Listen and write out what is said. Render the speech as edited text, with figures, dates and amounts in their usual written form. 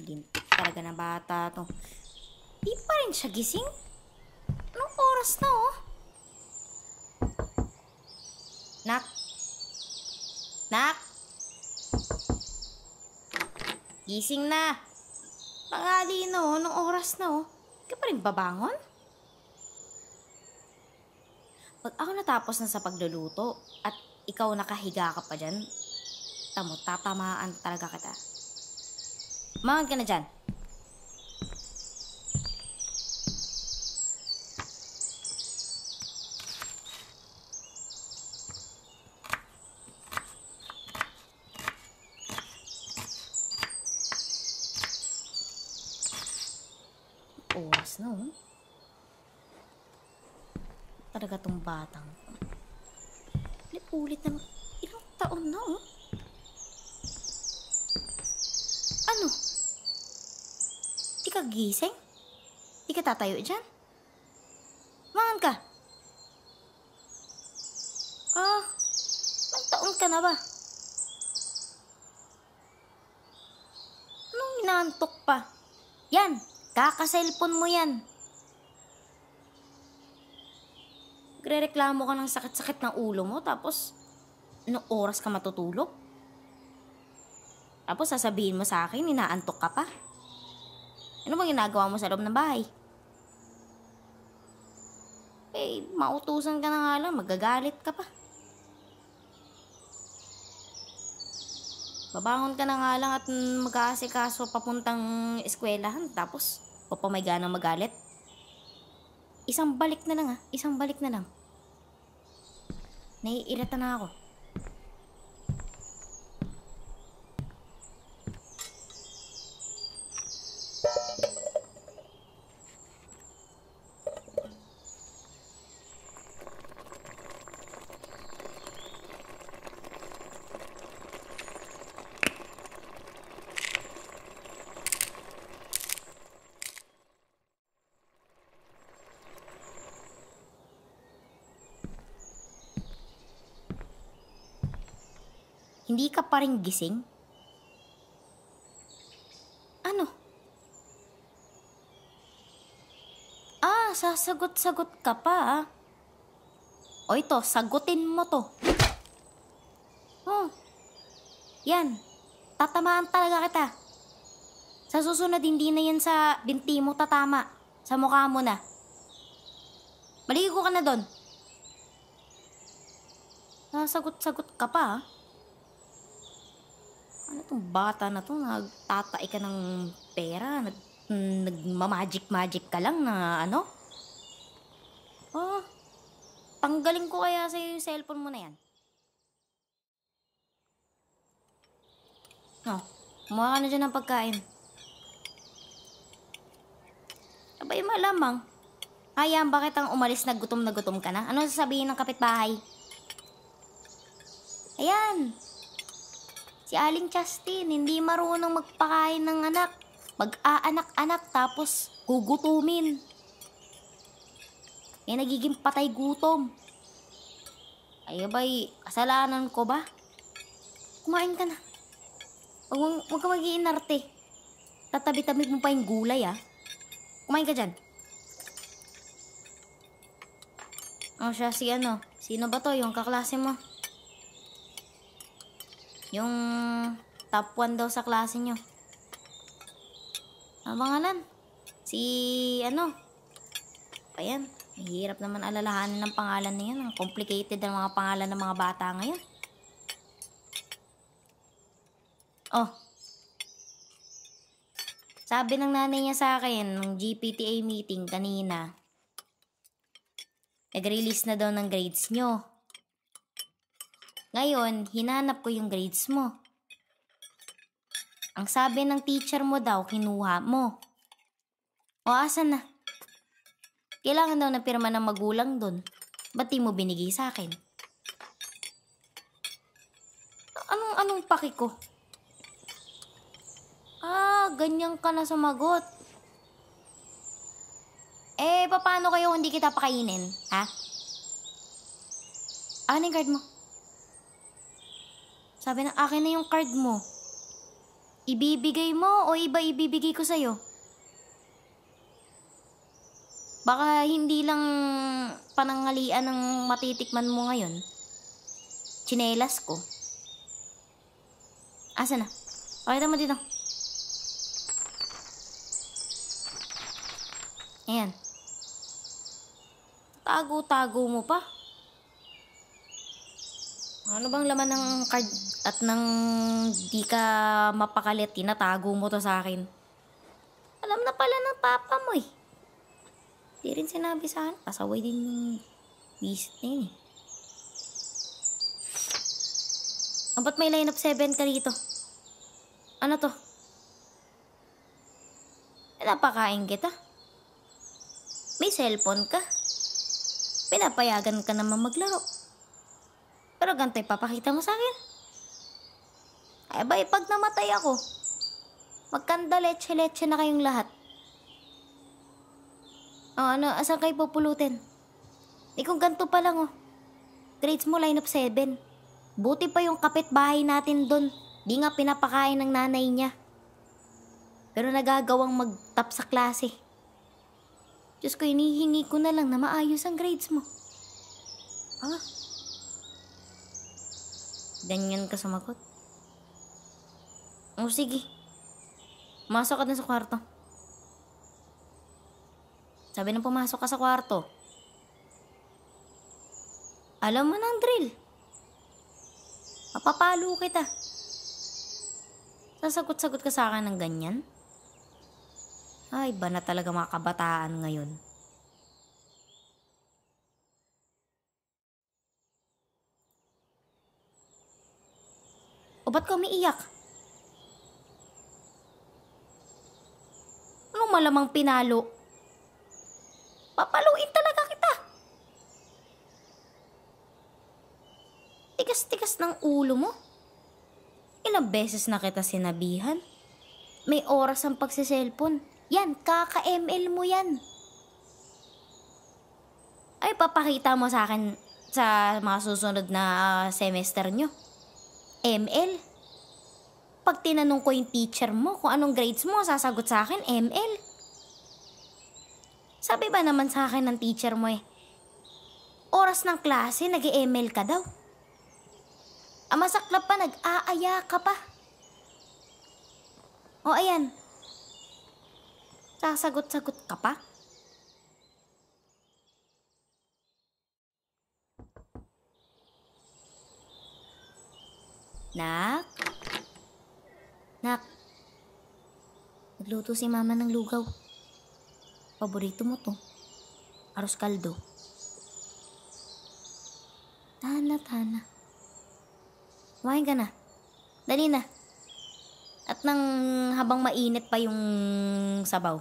Lintik talaga na bata to. Di pa rin siya gising? Anong oras na oh? Nak? Nak? Gising na. Tanghali na oh, anong oras na oh? Hindi ka pa rin babangon? Pag ako natapos na sa pagluluto at ikaw nakahiga ka pa dyan, tamo, tatamaan talaga kita. Umangan ka na dyan. Oras na oh. Talaga tong batang to. Ulit na ilang taon na oh. Ano? Di ka gising? Di ka tatayo dyan? Mangan ka. Ilang taon ka na ba? Anong inaantok pa? Yan, kaka-cellphone mo yan. Nagre-reklamo ka ng sakit-sakit ng ulo mo, tapos anong oras ka matutulog? Tapos sasabihin mo sa akin, inaantok ka pa? Ano bang ginagawa mo sa loob ng bahay? Eh, mautusan ka na nga lang, magagalit ka pa. Babangon ka na nga lang at mag-aasikaso papuntang eskwelahan, tapos papamay ka nang magalit. Isang balik na lang isang balik na lang. Naiirita na ako. Hindi ka pa rin gising? Ano? Sasagot-sagot ka pa O ito, sagutin mo to. Oh, yan. Tatamaan talaga kita. Sa susunod, hindi na yan sa binti mo tatama. Sa mukha mo na. Maligo ka na doon. Sasagot-sagot ka pa Ano tong bata na to? Nagtatai ka ng pera? Nagmamagic-magic ka lang na ano? Tanggalin ko kaya sa'yo yung cellphone mo na yan. Kumuha ka na dyan ng pagkain. Abay, malamang. Hayaan bakit ang umalis na gutom ka na? Ano sasabihin ng kapitbahay? Ayan. Si Aling Justin, hindi marunong magpakain ng anak. Mag-aanak-anak tapos gugutumin. Nagiging patay gutom. Ay, abay, kasalanan ko ba? Kumain ka na. Huwag ka mag-iinarte. Tatabi-tabi mo pa yung gulay Kumain ka dyan. Siya si ano? Sino ba to? Yung kaklase mo? Yung top 1 daw sa klase nyo. Ano pangalan? Si ano? Ayan. Mahirap naman alalahanin ng pangalan na yan. Ang complicated ang mga pangalan ng mga bata ngayon. Sabi ng nanay niya sa akin, nung GPTA meeting kanina, nag-release na daw ng grades nyo. Ngayon, hinanap ko yung grades mo. Ang sabi ng teacher mo daw, kinuha mo. Asan na? Kailangan daw ng pirma ng magulang dun. Ba't di mo binigay sa akin? Anong paki ko? Ganyan ka na sumagot. Paano kayo hindi kita pakainin? Ha? Ano yung card mo? Sabi na, akin na yung card mo. Ibibigay mo o iba ibibigay ko sa'yo? Baka hindi lang panangalian ng matitikman mo ngayon. Tsinelas ko. Asa na? Pakita mo dito. Ayan. Tago-tago mo pa. Ano bang laman ng card at nang di ka mapakalit, tinatago mo to sa akin? Alam na pala ng papa mo eh. Di rin sinabi sa akin. Pasaway din yung visit na yun eh. Ba't may line of 7 ka rito? Ano to? Napakain kita. May cellphone ka. Pinapayagan ka naman maglaro. Pero ganito ipapakita mo sa akin. Ay ba, pag namatay ako, magkanda leche-leche na kayong lahat. Ano, asan kayo pupulutin? Kung ganito pa lang grades mo line of 7. Buti pa yung kapitbahay natin doon. Di nga pinapakain ng nanay niya. Pero nagagawang mag-top sa klase. Diyos ko, hinihingi ko na lang na maayos ang grades mo. Ganyan ka sumagot. Sige. Masok ka na sa kwarto. Sabi nang pumasok ka sa kwarto. Alam mo na ang drill. Mapapalo kita. Sasagot-sagot ka sa akin ng ganyan? Ay, ba na talaga mga kabataan ngayon. O ba't ka umiiyak? Anong malamang pinalo? Papaluin talaga kita. Tigas-tigas ng ulo mo. Ilang beses na kita sinabihan. May oras ang pagsiselfon. Yan, kaka-ML mo yan. Ay, papakita mo sa akin sa mga susunod na semester nyo. ML. Pag tinanong ko yung teacher mo kung anong grades mo, sasagot sa akin, ML. Sabi ba naman sa akin ng teacher mo oras ng klase, nag-ML ka daw. Masaklap pa, nag-aaya ka pa. Ayan. Sasagot-sagot ka pa? Nak? Nagluto si mama ng lugaw. Paborito mo to. Arroz kaldo. Tana. Kumain ka na. Dali na. At nang habang mainit pa yung sabaw.